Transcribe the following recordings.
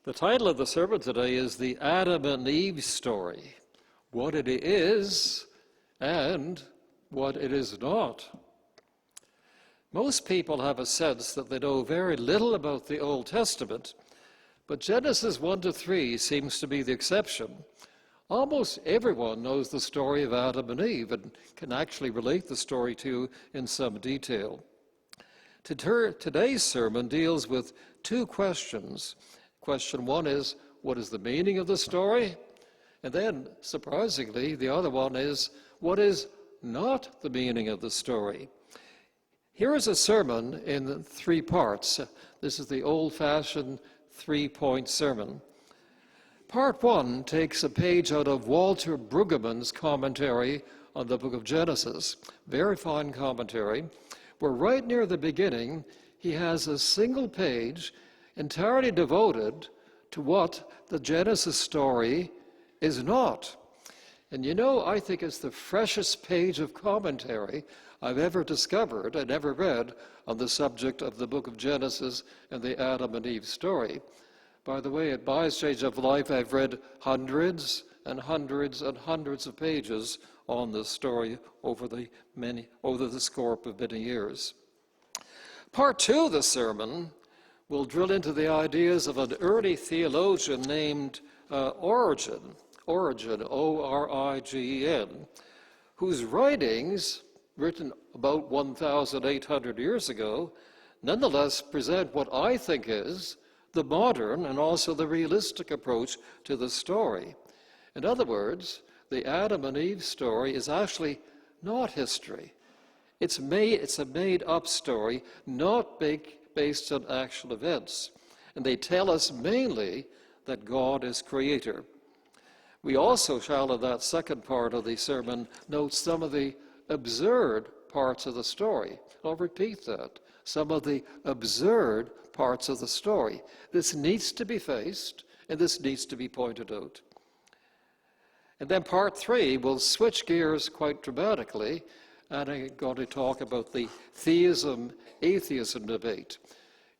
The title of the sermon today is The Adam and Eve Story, what it is and what it is not. Most people have a sense that they know very little about the Old Testament, but Genesis 1 to 3 seems to be the exception. Almost everyone knows the story of Adam and Eve and can actually relate the story to in some detail. Today's sermon deals with two questions. Question one is, what is the meaning of the story? And then, surprisingly, the other one is, what is not the meaning of the story? Here is a sermon in 3 parts. This is the old-fashioned 3-point sermon. Part 1 takes a page out of Walter Brueggemann's commentary on the book of Genesis. Very fine commentary, where right near the beginning, he has a single page entirely devoted to what the Genesis story is not. And you know, I think it's the freshest page of commentary I've ever discovered and ever read on the subject of the book of Genesis and the Adam and Eve story. By the way, at my stage of life, I've read hundreds and hundreds and hundreds of pages on this story over the scope of many years. Part 2 of the sermon will drill into the ideas of an early theologian named Origen, O-R-I-G-E-N, whose writings, written about 1,800 years ago, nonetheless present what I think is the modern and also the realistic approach to the story. In other words, the Adam and Eve story is actually not history. It's a made-up story, not based on actual events. And they tell us mainly that God is creator. We also shall, in that second part of the sermon, note some of the absurd parts of the story. I'll repeat that. Some of the absurd parts of the story. This needs to be faced, and this needs to be pointed out. And then part 3 will switch gears quite dramatically, and I'm going to talk about the theism-atheism debate.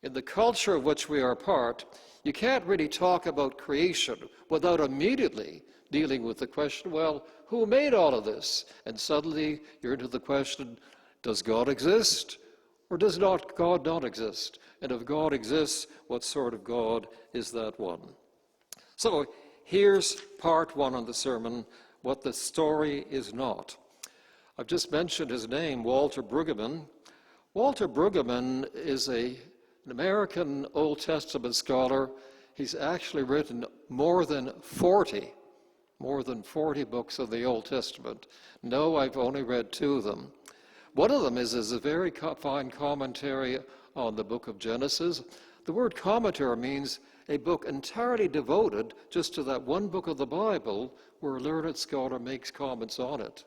In the culture of which we are part, you can't really talk about creation without immediately dealing with the question, well, who made all of this? And suddenly you're into the question, does God exist or does God not exist? And if God exists, what sort of God is that one? So here's part 1 of the sermon, what the story is not. I've just mentioned his name, Walter Brueggemann. Walter Brueggemann is an American Old Testament scholar. He's actually written more than 40 books of the Old Testament. No, I've only read 2 of them. One of them is a very fine commentary on the book of Genesis. The word commentary means a book entirely devoted just to that one book of the Bible where a learned scholar makes comments on it.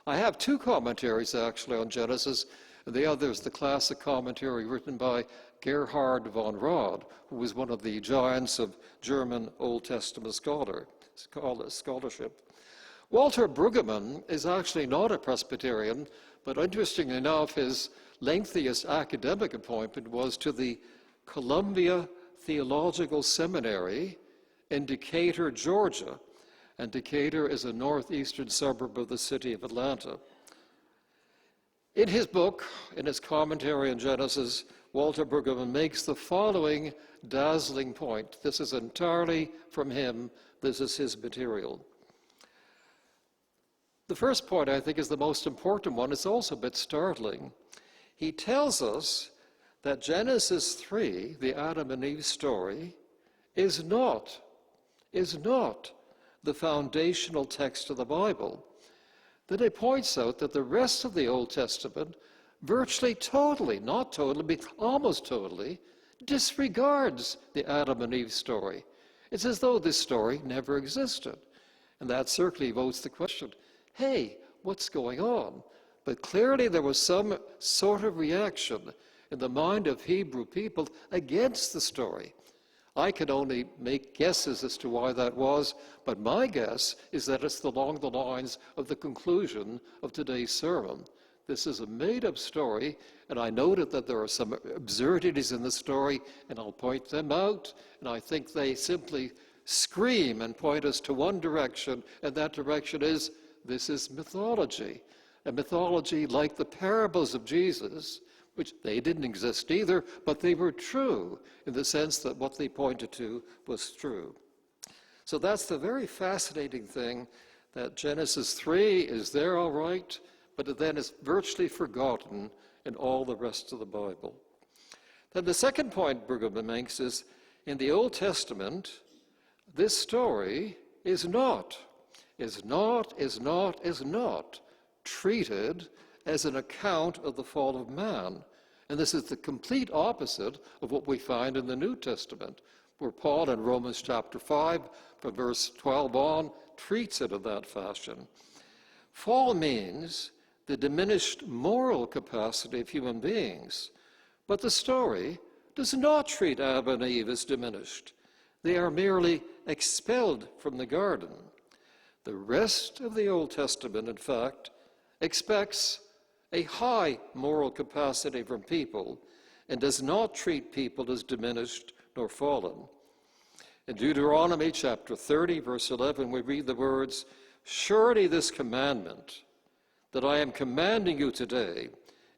I have 2 commentaries actually on Genesis. The other is the classic commentary written by Gerhard von Rad, who was one of the giants of German Old Testament scholarship. Walter Brueggemann is actually not a Presbyterian, but interestingly enough, his lengthiest academic appointment was to the Columbia Theological Seminary in Decatur, Georgia. And Decatur is a northeastern suburb of the city of Atlanta. In his book, in his commentary on Genesis, Walter Brueggemann makes the following dazzling point. This is entirely from him. This is his material. The first point, I think, is the most important one. It's also a bit startling. He tells us that Genesis 3, the Adam and Eve story, is not the foundational text of the Bible. Then he points out that the rest of the Old Testament virtually totally, not totally, but almost totally, disregards the Adam and Eve story. It's as though this story never existed. And that certainly evokes the question, hey, what's going on? But clearly there was some sort of reaction in the mind of Hebrew people against the story. I can only make guesses as to why that was, but my guess is that it's along the lines of the conclusion of today's sermon. This is a made-up story, and I noted that there are some absurdities in the story, and I'll point them out, and I think they simply scream and point us to one direction, and that direction is, this is mythology. A mythology like the parables of Jesus, which they didn't exist either, but they were true in the sense that what they pointed to was true. So that's the very fascinating thing, that Genesis 3 is there all right, but it then is virtually forgotten in all the rest of the Bible. Then the second point Brueggemann makes is, in the Old Testament, this story is not treated as an account of the fall of man. And this is the complete opposite of what we find in the New Testament, where Paul in Romans chapter 5, from verse 12 on, treats it in that fashion. Fall means the diminished moral capacity of human beings, but the story does not treat Adam and Eve as diminished. They are merely expelled from the garden. The rest of the Old Testament, in fact, expects a high moral capacity from people and does not treat people as diminished nor fallen. In Deuteronomy chapter 30, verse 11, we read the words, "Surely this commandment that I am commanding you today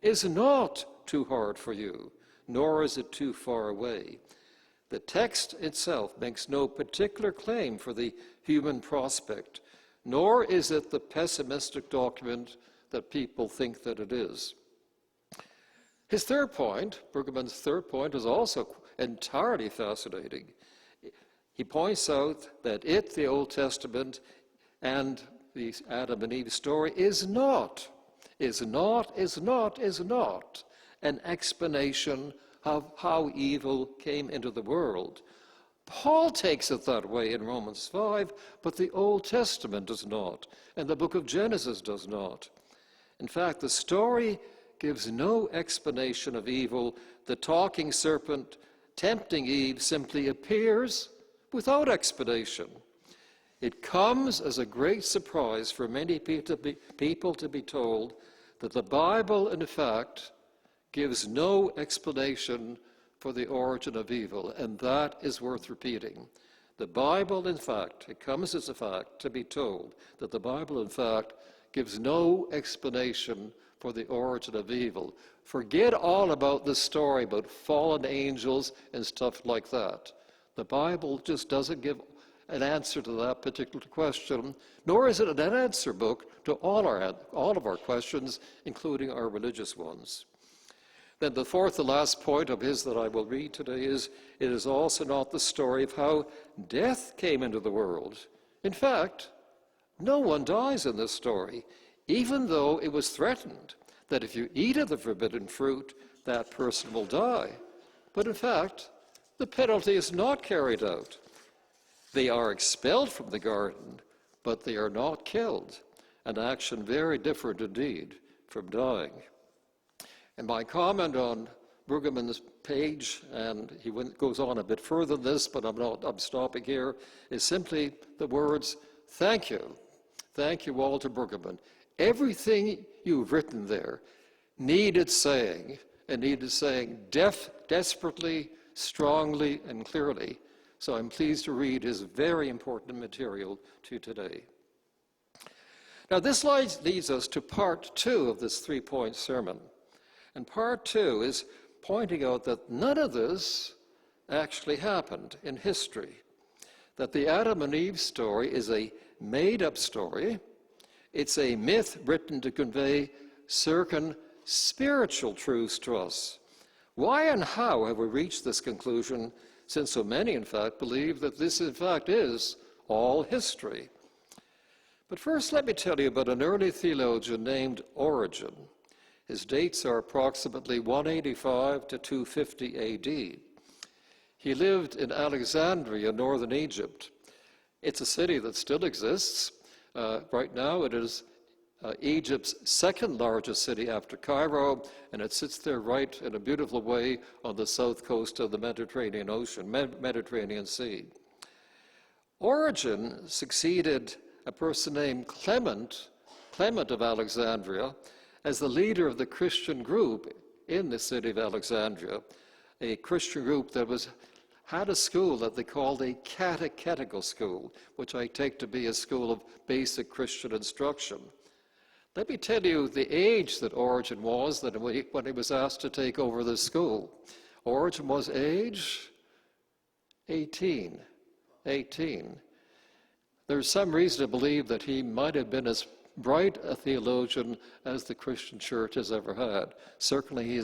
is not too hard for you, nor is it too far away." The text itself makes no particular claim for the human prospect, nor is it the pessimistic document that people think that it is. His third point, Brueggemann's third point, is also entirely fascinating. He points out that the Old Testament, and the Adam and Eve story is not an explanation of how evil came into the world. Paul takes it that way in Romans 5, but the Old Testament does not, and the book of Genesis does not. In fact, the story gives no explanation of evil. The talking serpent tempting Eve simply appears without explanation. It comes as a great surprise for many people to be told that the Bible, in fact, gives no explanation for the origin of evil, and that is worth repeating. The Bible, in fact, it comes as a fact to be told that the Bible, in fact, gives no explanation for the origin of evil. Forget all about the story about fallen angels and stuff like that. The Bible just doesn't give an answer to that particular question, nor is it an answer book to all of our questions, including our religious ones. Then the fourth and last point of his that I will read today is, it is also not the story of how death came into the world. In fact, no one dies in this story, even though it was threatened that if you eat of the forbidden fruit, that person will die. But in fact, the penalty is not carried out. They are expelled from the garden, but they are not killed, an action very different indeed from dying. And my comment on Brueggemann's page, and he goes on a bit further than this, but I'm stopping here, is simply the words, "Thank you. Thank you, Walter Brueggemann. Everything you've written there needed saying, and needed saying desperately, strongly, and clearly." So I'm pleased to read his very important material to you today. Now this leads us to part 2 of this 3-point sermon. And part 2 is pointing out that none of this actually happened in history. That the Adam and Eve story is a made-up story. It's a myth written to convey certain spiritual truths to us. Why and how have we reached this conclusion, since so many, in fact, believe that this, in fact, is all history? But first, let me tell you about an early theologian named Origen. His dates are approximately 185 to 250 AD. He lived in Alexandria, northern Egypt. It's a city that still exists. Right now, it is Egypt's second largest city after Cairo, and it sits there right in a beautiful way on the south coast of the Mediterranean Ocean, Mediterranean Sea. Origen succeeded a person named Clement of Alexandria, as the leader of the Christian group in the city of Alexandria, a Christian group that had a school that they called a catechetical school, which I take to be a school of basic Christian instruction. Let me tell you the age that Origen was when he was asked to take over the school. Origen was age 18. 18. There's some reason to believe that he might have been as bright a theologian as the Christian church has ever had. Certainly he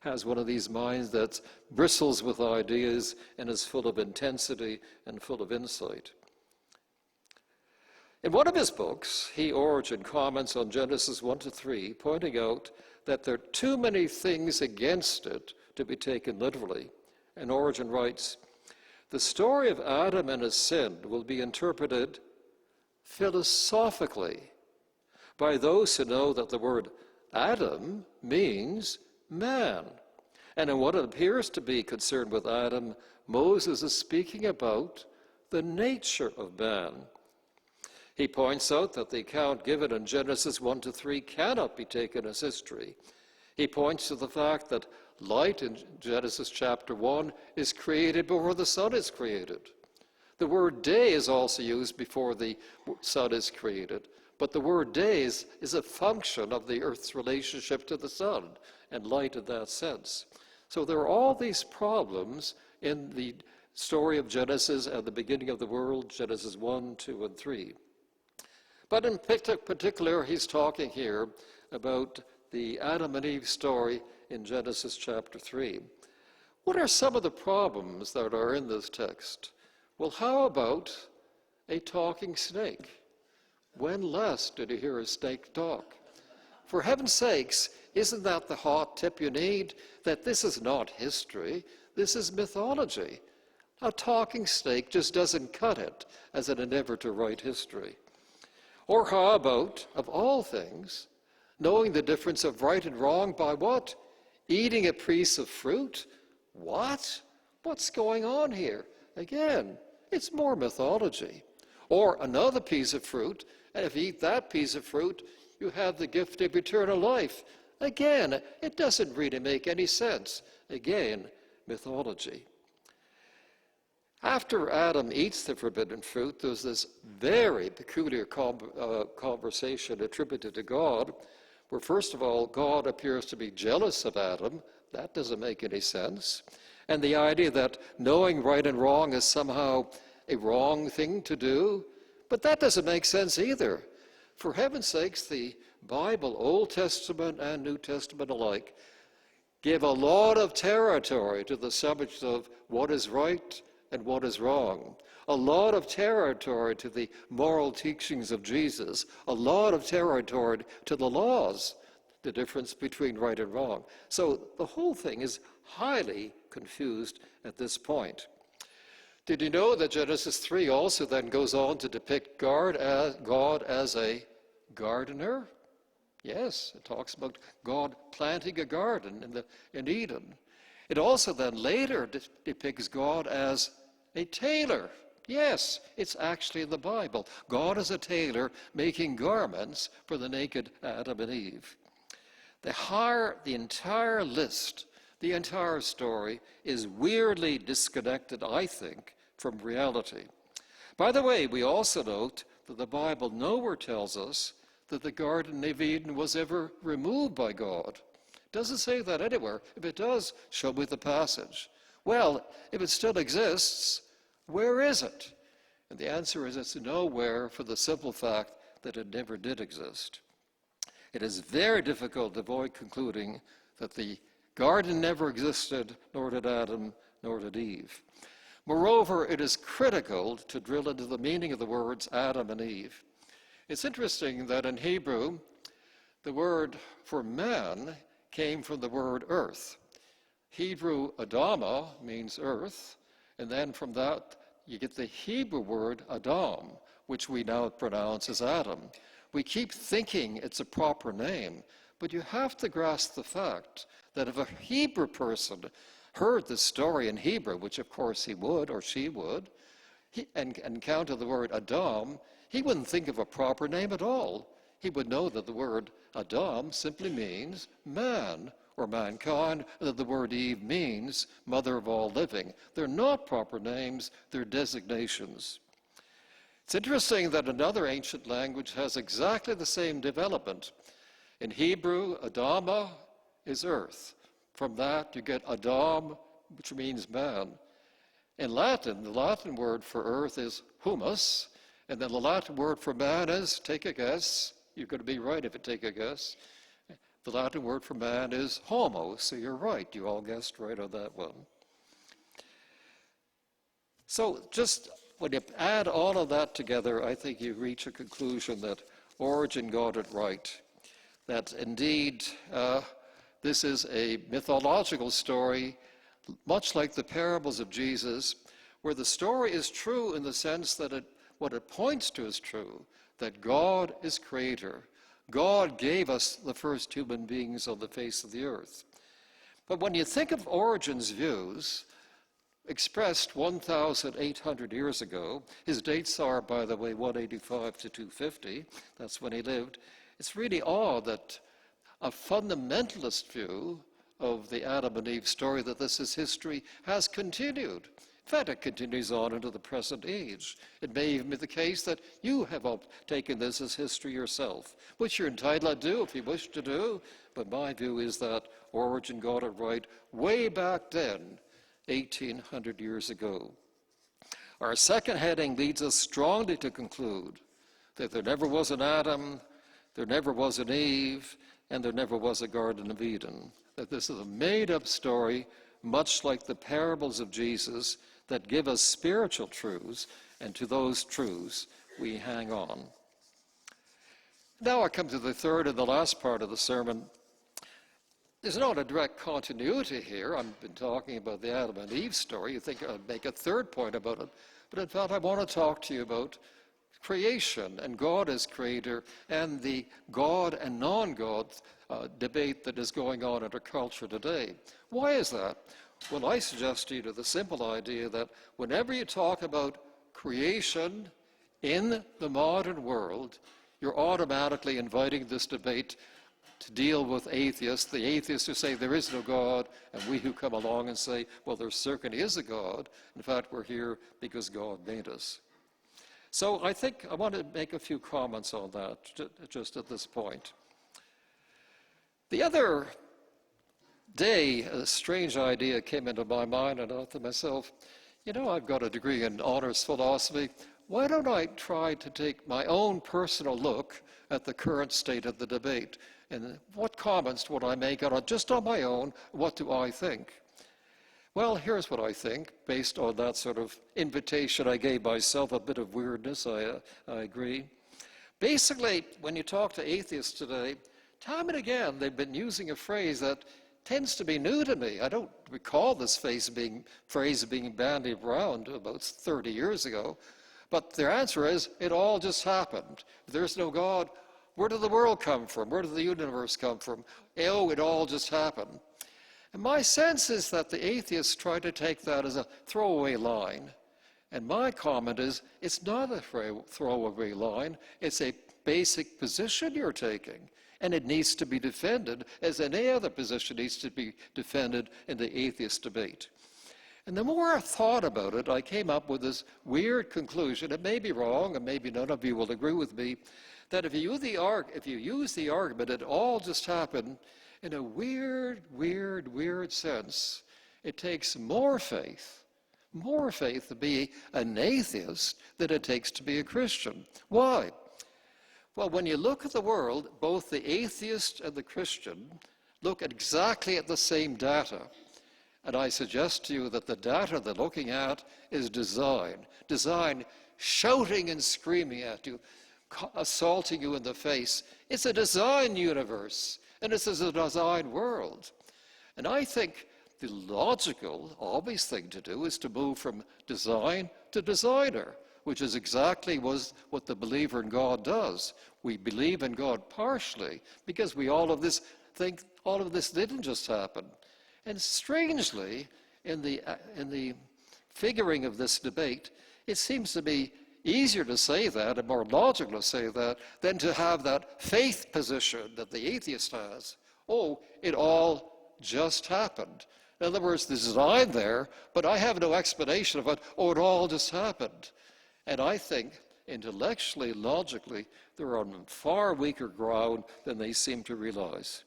has one of these minds that bristles with ideas and is full of intensity and full of insight. In one of his books, Origen comments on Genesis 1-3, pointing out that there are too many things against it to be taken literally. And Origen writes, "The story of Adam and his sin will be interpreted philosophically by those who know that the word Adam means man. And in what it appears to be concerned with Adam, Moses is speaking about the nature of man." He points out that the account given in Genesis 1-3 cannot be taken as history. He points to the fact that light in Genesis chapter 1 is created before the sun is created. The word day is also used before the sun is created, but the word day is a function of the earth's relationship to the sun and light in that sense. So there are all these problems in the story of Genesis and the beginning of the world, Genesis 1, 2, and 3. But in particular, he's talking here about the Adam and Eve story in Genesis chapter 3. What are some of the problems that are in this text? Well, how about a talking snake? When last did you hear a snake talk? For heaven's sakes, isn't that the hot tip you need? That this is not history, this is mythology. A talking snake just doesn't cut it as an endeavor to write history. Or how about, of all things, knowing the difference of right and wrong by what? Eating a piece of fruit? What? What's going on here? Again, it's more mythology. Or another piece of fruit, and if you eat that piece of fruit, you have the gift of eternal life. Again, it doesn't really make any sense. Again, mythology. After Adam eats the forbidden fruit, there's this very peculiar conversation attributed to God, where first of all, God appears to be jealous of Adam. That doesn't make any sense. And the idea that knowing right and wrong is somehow a wrong thing to do, but that doesn't make sense either. For heaven's sakes, the Bible, Old Testament and New Testament alike, give a lot of territory to the subject of what is right and what is wrong. A lot of territory to the moral teachings of Jesus. A lot of territory to the laws, the difference between right and wrong. So the whole thing is highly confused at this point. Did you know that Genesis 3 also then goes on to depict God as a gardener? Yes, it talks about God planting a garden in Eden. It also then later depicts God as a tailor. Yes, it's actually in the Bible. God is a tailor making garments for the naked Adam and Eve. The entire list, the entire story is weirdly disconnected, I think, from reality. By the way, we also note that the Bible nowhere tells us that the Garden of Eden was ever removed by God. It doesn't say that anywhere. If it does, show me the passage. Well, if it still exists, where is it? And the answer is it's nowhere, for the simple fact that it never did exist. It is very difficult to avoid concluding that the garden never existed, nor did Adam, nor did Eve. Moreover, it is critical to drill into the meaning of the words Adam and Eve. It's interesting that in Hebrew, the word for man came from the word earth. Hebrew Adama means earth, and then from that you get the Hebrew word Adam, which we now pronounce as Adam. We keep thinking it's a proper name, but you have to grasp the fact that if a Hebrew person heard this story in Hebrew, which of course he would or she would, and encountered the word Adam, he wouldn't think of a proper name at all. he would know that the word Adam simply means man or mankind, and that the word Eve means mother of all living. They're not proper names, they're designations. It's interesting that another ancient language has exactly the same development. In Hebrew, Adama is earth. From that you get Adam, which means man. In Latin, the Latin word for earth is humus, and then the Latin word for man is, take a guess, you're going to be right if you take a guess, the Latin word for man is homo, so you're right. You all guessed right on that one. So just when you add all of that together, I think you reach a conclusion that Origen got it right. That indeed, this is a mythological story, much like the parables of Jesus, where the story is true in the sense that what it points to is true, that God is creator. God gave us the first human beings on the face of the earth. But when you think of Origen's views, expressed 1,800 years ago, his dates are, by the way, 185 to 250, that's when he lived, it's really odd that a fundamentalist view of the Adam and Eve story, that this is history, has continued. In fact, it continues on into the present age. It may even be the case that you have taken this as history yourself, which you're entitled to do if you wish to do, but my view is that Origen got it right way back then, 1,800 years ago. Our second heading leads us strongly to conclude that there never was an Adam, there never was an Eve, and there never was a Garden of Eden. That this is a made-up story, much like the parables of Jesus, that give us spiritual truths, and to those truths we hang on. Now I come to the third and the last part of the sermon. There's not a direct continuity here. I've been talking about the Adam and Eve story. You think I'd make a third point about it. But in fact, I want to talk to you about creation and God as creator and the God and non-God debate that is going on in our culture today. Why is that? Well, I suggest to you the simple idea that whenever you talk about creation in the modern world, you're automatically inviting this debate to deal with atheists, the atheists who say there is no God, and we who come along and say, well, there certainly is a God. In fact, we're here because God made us. So I think I want to make a few comments on that just at this point. The other day, a strange idea came into my mind, and I thought to myself, you know, I've got a degree in honors philosophy. Why don't I try to take my own personal look at the current state of the debate? And what comments would I make on it just on my own? What do I think? Well, here's what I think, based on that sort of invitation I gave myself, a bit of weirdness, I agree. Basically, when you talk to atheists today, time and again, they've been using a phrase that tends to be new to me. I don't recall this phrase being bandied around about 30 years ago. But their answer is, it all just happened. If there's no God, where did the world come from? Where did the universe come from? Oh, it all just happened. And my sense is that the atheists try to take that as a throwaway line. And my comment is, it's not a throwaway line. It's a basic position you're taking. And it needs to be defended as any other position needs to be defended in the atheist debate. And the more I thought about it, I came up with this weird conclusion. It may be wrong, and maybe none of you will agree with me, that if you use the argument, it all just happened, in a weird sense, it takes more faith to be an atheist than it takes to be a Christian. Why? Well, when you look at the world, both the atheist and the Christian look exactly at the same data. And I suggest to you that the data they're looking at is design. Design shouting and screaming at you, assaulting you in the face. It's a design universe, and it's a design world. And I think the logical, obvious thing to do is to move from design to designer, which is exactly what the believer in God does. We believe in God partially because we all of this think all of this didn't just happen. And strangely, in the figuring of this debate, it seems to be easier to say that and more logical to say that than to have that faith position that the atheist has. Oh, it all just happened. In other words, there's design there, but I have no explanation of it. Oh, it all just happened. And I think intellectually, logically, they're on far weaker ground than they seem to realize.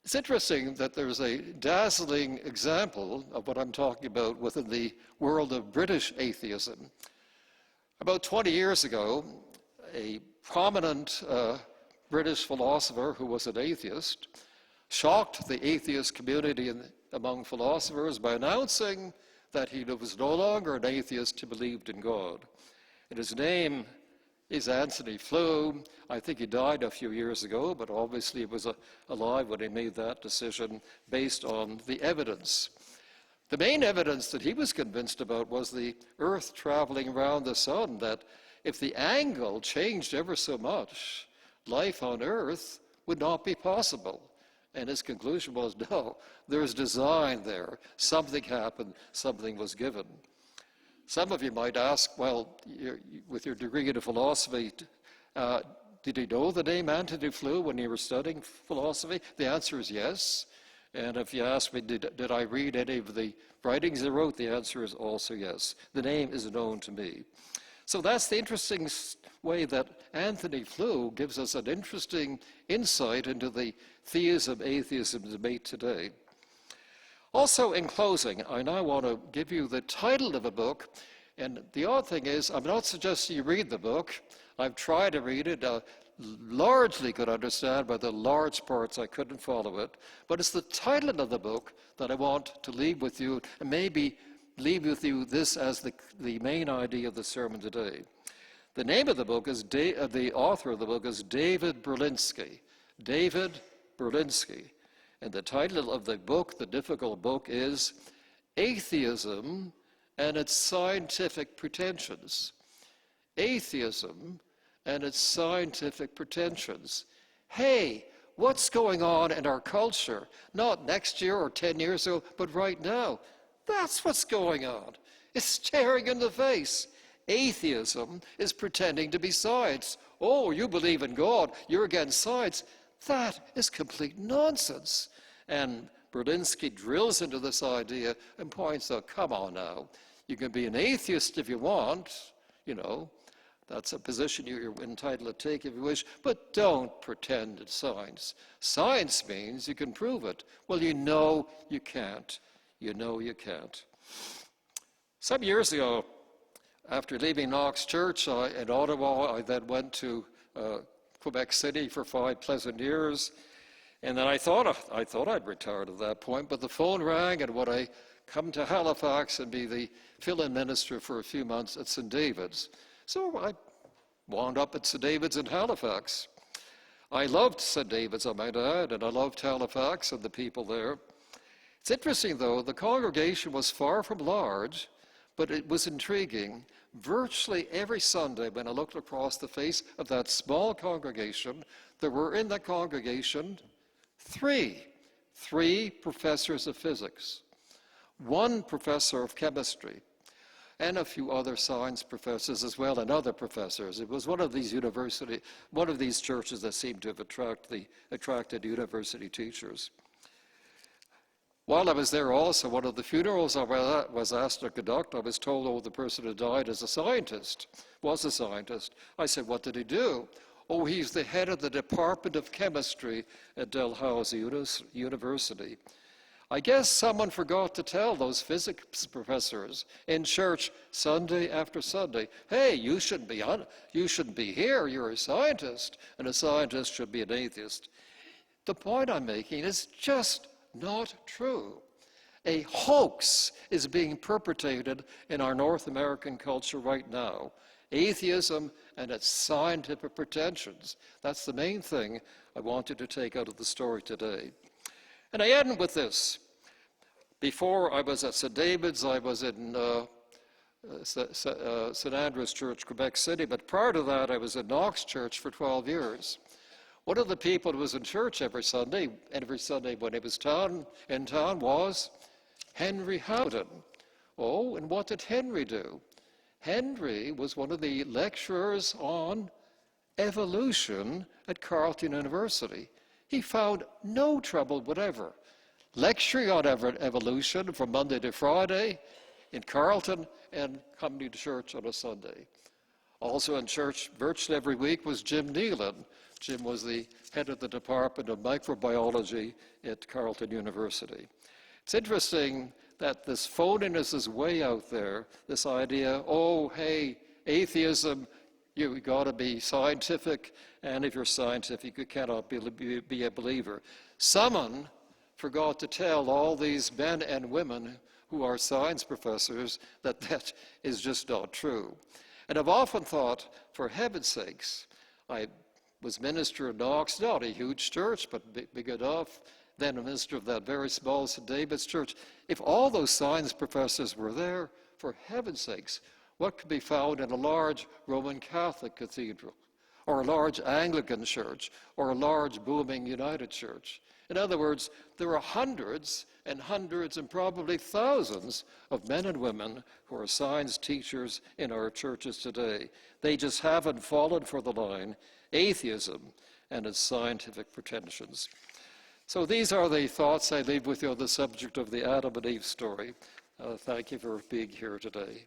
It's interesting that there's a dazzling example of what I'm talking about within the world of British atheism. About 20 years ago, a prominent British philosopher who was an atheist shocked the atheist community among philosophers by announcing that he was no longer an atheist who believed in God. And his name is Anthony Flew. I think he died a few years ago, but obviously he was alive when he made that decision based on the evidence. The main evidence that he was convinced about was the Earth traveling around the sun, that if the angle changed ever so much, life on Earth would not be possible. And his conclusion was, no, there's design there. Something happened, something was given. Some of you might ask, well, with your degree in philosophy, did you know the name Anthony Flew when you were studying philosophy? The answer is yes. And if you ask me, did I read any of the writings he wrote, the answer is also yes. The name is known to me. So that's the interesting way that Anthony Flew gives us an interesting insight into the theism-atheism debate today. Also, in closing, I now want to give you the title of a book. And the odd thing is, I'm not suggesting you read the book. I've tried to read it, largely could understand, but the large parts I couldn't follow it. But it's the title of the book that I want to leave with you, and maybe leave with you this as the main idea of the sermon today. The name of the book is, the author of the book is David Berlinski. David Berlinski. And the title of the book, the difficult book, is Atheism and Its Scientific Pretensions. Atheism and Its Scientific Pretensions. Hey, what's going on in our culture? Not next year or 10 years ago, but right now. That's what's going on. It's staring in the face. Atheism is pretending to be science. Oh, you believe in God, you're against science. That is complete nonsense. And Berlinski drills into this idea and points out, come on now, you can be an atheist if you want, that's a position you're entitled to take if you wish, but don't pretend it's science. Science means you can prove it. Well, you know you can't. You know you can't. Some years ago, after leaving Knox Church in Ottawa, I then went to Quebec City for 5 pleasant years. And then I thought I'd retired at that point, but the phone rang, and would I come to Halifax and be the fill-in minister for a few months at St. David's? So I wound up at St. David's in Halifax. I loved St. David's, I might add, and I loved Halifax and the people there. It's interesting, though, the congregation was far from large, but it was intriguing. Virtually every Sunday, when I looked across the face of that small congregation, there were in that congregation three professors of physics, 1 professor of chemistry, and a few other science professors as well, and other professors. It was one of these churches that seemed to have attracted university teachers. While I was there also, one of the funerals I was asked to conduct, I was told, the person who died was a scientist. I said, what did he do? Oh, he's the head of the Department of Chemistry at Dalhousie University. I guess someone forgot to tell those physics professors in church Sunday after Sunday, hey, you shouldn't be here, you're a scientist, and a scientist should be an atheist. The point I'm making is just not true. A hoax is being perpetrated in our North American culture right now. Atheism and its scientific pretensions. That's the main thing I wanted to take out of the story today. And I end with this. Before I was at St. David's, I was in St. Andrew's Church, Quebec City, but prior to that, I was in Knox Church for 12 years. One of the people who was in church every Sunday when he was in town, was Henry Howden. Oh, and what did Henry do? Henry was one of the lecturers on evolution at Carleton University. He found no trouble whatever lecturing on evolution from Monday to Friday in Carleton and coming to church on a Sunday. Also in church virtually every week was Jim Nealon. Jim was the head of the Department of Microbiology at Carleton University. It's interesting that this phoniness is way out there, this idea, oh, hey, atheism, you got to be scientific, and if you're scientific, you cannot be a believer. Someone forgot to tell all these men and women who are science professors that that is just not true. And I've often thought, for heaven's sakes, I was minister of Knox, not a huge church, but big enough, then a minister of that very small St. David's church. If all those science professors were there, for heaven's sakes, what could be found in a large Roman Catholic cathedral, or a large Anglican church, or a large booming United church? In other words, there are hundreds and hundreds and probably thousands of men and women who are science teachers in our churches today. They just haven't fallen for the line, atheism and its scientific pretensions. So these are the thoughts I leave with you on the subject of the Adam and Eve story. Thank you for being here today.